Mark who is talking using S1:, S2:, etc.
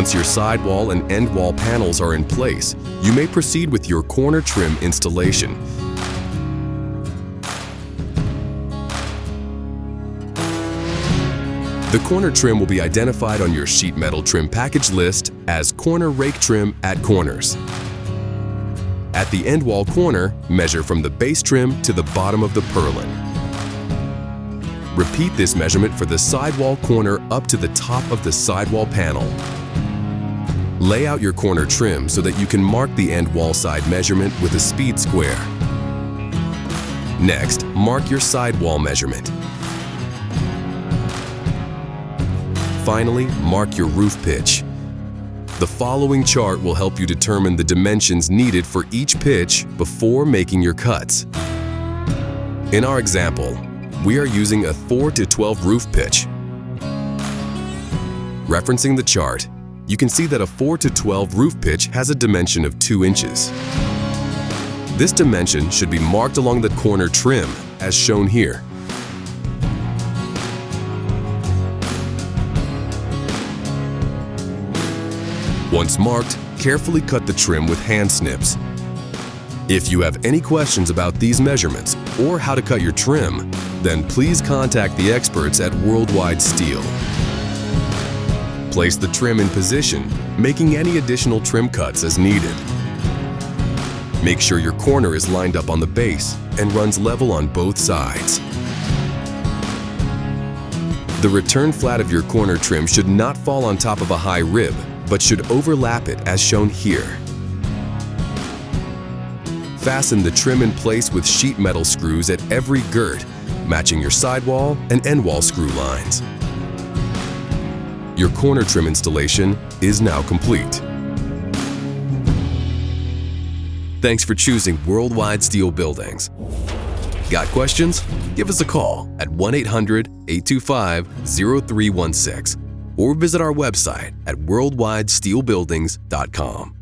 S1: Once your sidewall and end wall panels are in place, you may proceed with your corner trim installation. The corner trim will be identified on your sheet metal trim package list as corner rake trim at corners. At the end wall corner, measure from the base trim to the bottom of the purlin. Repeat this measurement for the sidewall corner up to the top of the sidewall panel. Lay out your corner trim so that you can mark the end wall side measurement with a speed square. Next, mark your sidewall measurement. Finally, mark your roof pitch. The following chart will help you determine the dimensions needed for each pitch before making your cuts. In our example, we are using a 4:12 roof pitch. Referencing the chart, you can see that a 4:12 roof pitch has a dimension of 2 inches. This dimension should be marked along the corner trim, as shown here. Once marked, carefully cut the trim with hand snips. If you have any questions about these measurements or how to cut your trim, then please contact the experts at Worldwide Steel. Place the trim in position, making any additional trim cuts as needed. Make sure your corner is lined up on the base and runs level on both sides. The return flat of your corner trim should not fall on top of a high rib, but should overlap it as shown here. Fasten the trim in place with sheet metal screws at every girt, matching your sidewall and end wall screw lines. Your corner trim installation is now complete. Thanks for choosing Worldwide Steel Buildings. Got questions? Give us a call at 1-800-825-0316 or visit our website at worldwidesteelbuildings.com.